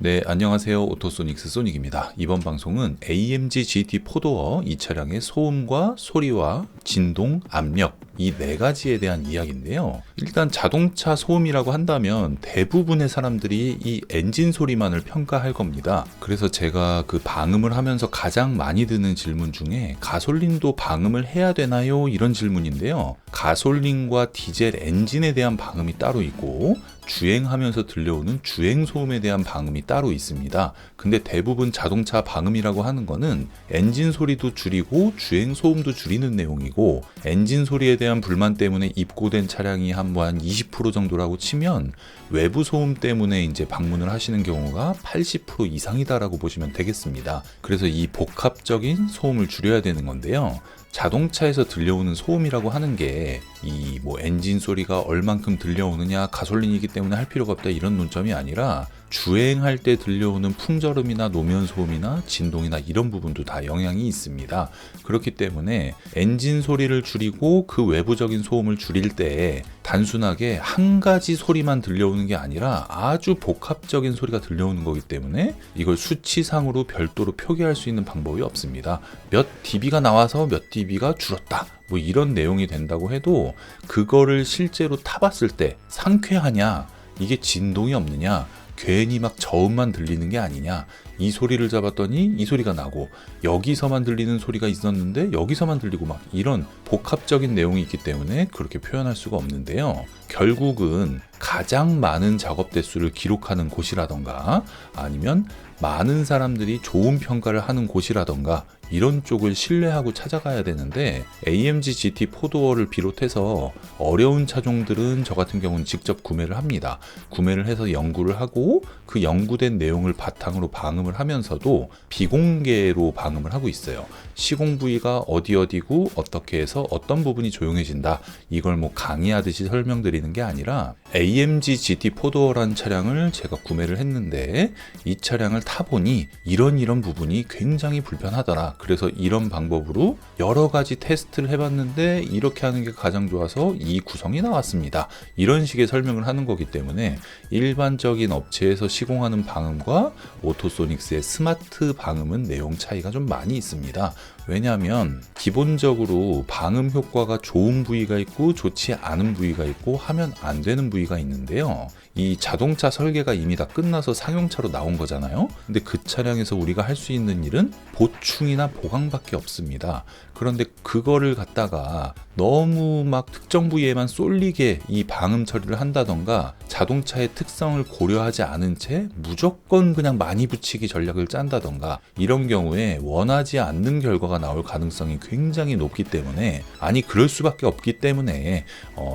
네, 안녕하세요. 오토소닉스 소닉입니다. 이번 방송은 AMG GT 4도어 이 차량의 소음과 소리와 진동, 압력 이 네 가지에 대한 이야기인데요. 일단 자동차 소음이라고 한다면 대부분의 사람들이 이 엔진 소리만을 평가할 겁니다. 그래서 제가 그 방음을 하면서 가장 많이 드는 질문 중에 가솔린도 방음을 해야 되나요? 이런 질문인데요. 가솔린과 디젤 엔진에 대한 방음이 따로 있고 주행하면서 들려오는 주행 소음에 대한 방음이 따로 있습니다. 근데 대부분 자동차 방음이라고 하는 거는 엔진 소리도 줄이고 주행 소음도 줄이는 내용이고, 엔진 소리에 대한 불만 때문에 입고된 차량이 한 20% 정도라고 치면 외부 소음 때문에 이제 방문을 하시는 경우가 80% 이상이다라고 보시면 되겠습니다. 그래서 이 복합적인 소음을 줄여야 되는 건데요. 자동차에서 들려오는 소음이라고 하는 게 이 엔진 소리가 얼만큼 들려오느냐, 가솔린이기 때문에 할 필요가 없다 이런 논점이 아니라 주행할 때 들려오는 풍절음이나 노면 소음이나 진동이나 이런 부분도 다 영향이 있습니다. 그렇기 때문에 엔진 소리를 줄이고 그 외부적인 소음을 줄일 때 단순하게 한 가지 소리만 들려오는 게 아니라 아주 복합적인 소리가 들려오는 거기 때문에 이걸 수치상으로 별도로 표기할 수 있는 방법이 없습니다. 몇 dB가 나와서 몇 dB가 줄었다, 이런 내용이 된다고 해도 그거를 실제로 타봤을 때 상쾌하냐, 이게 진동이 없느냐, 괜히 막 저음만 들리는 게 아니냐, 이 소리를 잡았더니 이 소리가 나고 여기서만 들리는 소리가 있었는데 여기서만 들리고 막 이런 복합적인 내용이 있기 때문에 그렇게 표현할 수가 없는데요. 결국은 가장 많은 작업 대수를 기록하는 곳이라던가 아니면 많은 사람들이 좋은 평가를 하는 곳이라던가 이런 쪽을 신뢰하고 찾아가야 되는데, AMG GT 4도어를 비롯해서 어려운 차종들은 저 같은 경우는 직접 구매를 합니다. 구매를 해서 연구를 하고 그 연구된 내용을 바탕으로 방음을 하면서도 비공개로 방음을 하고 있어요. 시공 부위가 어디고 어떻게 해서 어떤 부분이 조용해진다, 이걸 강의하듯이 설명드리는 게 아니라 AMG GT 4도어라는 차량을 제가 구매를 했는데 이 차량을 타보니 이런 부분이 굉장히 불편하더라, 그래서 이런 방법으로 여러 가지 테스트를 해봤는데 이렇게 하는 게 가장 좋아서 이 구성이 나왔습니다, 이런 식의 설명을 하는 거기 때문에 일반적인 업체에서 시공하는 방음과 오토소닉스의 스마트 방음은 내용 차이가 좀 많이 있습니다. 왜냐하면 기본적으로 방음 효과가 좋은 부위가 있고 좋지 않은 부위가 있고 하면 안 되는 부위가 있는데요. 이 자동차 설계가 이미 다 끝나서 상용차로 나온 거잖아요. 근데 그 차량에서 우리가 할 수 있는 일은 보충이나 보강밖에 없습니다. 그런데 그거를 갖다가 너무 특정 부위에만 쏠리게 이 방음 처리를 한다던가 자동차의 특성을 고려하지 않은 채 무조건 그냥 많이 붙이기 전략을 짠다던가 이런 경우에 원하지 않는 결과가 나올 가능성이 굉장히 높기 때문에, 아니 그럴 수밖에 없기 때문에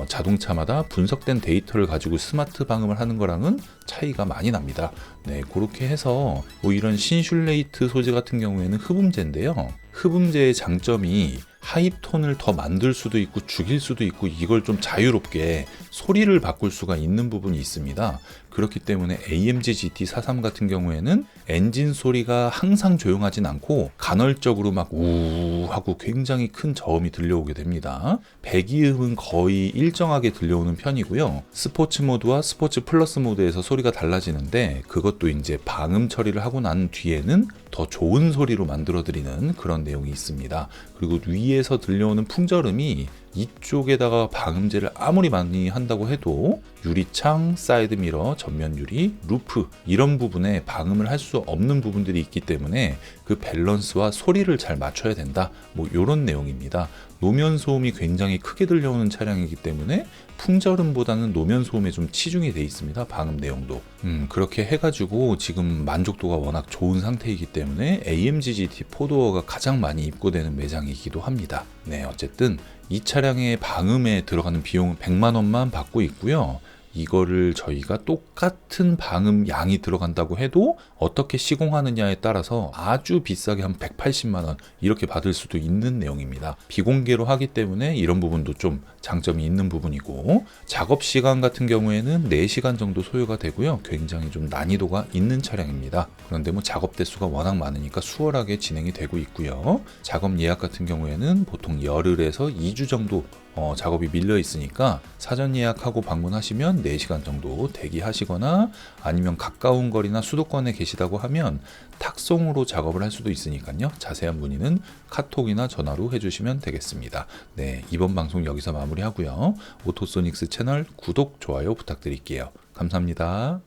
자동차마다 분석된 데이터를 가지고 스마트 방음을 하는 거랑은 차이가 많이 납니다. 네, 그렇게 해서 이런 신슐레이트 소재 같은 경우에는 흡음재인데요. 흡음재의 장점이 하이톤을 더 만들 수도 있고 죽일 수도 있고 이걸 좀 자유롭게 소리를 바꿀 수가 있는 부분이 있습니다. 그렇기 때문에 AMG GT43 같은 경우에는 엔진 소리가 항상 조용하진 않고 간헐적으로 우우 하고 굉장히 큰 저음이 들려오게 됩니다. 배기음은 거의 일정하게 들려오는 편이고요. 스포츠 모드와 스포츠 플러스 모드에서 소리가 달라지는데 그것도 이제 방음 처리를 하고 난 뒤에는 더 좋은 소리로 만들어드리는 그런 내용이 있습니다. 그리고 위에서 들려오는 풍절음이 이쪽에다가 방음제를 아무리 많이 한다고 해도 유리창, 사이드미러, 전면 유리, 루프 이런 부분에 방음을 할 수 없는 부분들이 있기 때문에 그 밸런스와 소리를 잘 맞춰야 된다, 이런 내용입니다. 노면 소음이 굉장히 크게 들려오는 차량이기 때문에 풍절음보다는 노면 소음에 좀 치중이 돼 있습니다. 방음 내용도. 그렇게 해가지고 지금 만족도가 워낙 좋은 상태이기 때문에 AMG GT 4도어가 가장 많이 입고되는 매장이기도 합니다. 네, 어쨌든 이 차량의 방음에 들어가는 비용은 100만 원만 받고 있고요. 이거를 저희가 똑같은 방음 양이 들어간다고 해도 어떻게 시공하느냐에 따라서 아주 비싸게 한 180만 원 이렇게 받을 수도 있는 내용입니다. 비공개로 하기 때문에 이런 부분도 좀 장점이 있는 부분이고, 작업 시간 같은 경우에는 4시간 정도 소요가 되고요. 굉장히 좀 난이도가 있는 차량입니다. 그런데 작업 대수가 워낙 많으니까 수월하게 진행이 되고 있고요. 작업 예약 같은 경우에는 보통 열흘에서 2주 정도 작업이 밀려 있으니까 사전 예약하고 방문하시면 4시간 정도 대기하시거나 아니면 가까운 거리나 수도권에 계시다고 하면 탁송으로 작업을 할 수도 있으니까요. 자세한 문의는 카톡이나 전화로 해주시면 되겠습니다. 네, 이번 방송 여기서 마무리하고요. 오토소닉스 채널 구독, 좋아요 부탁드릴게요. 감사합니다.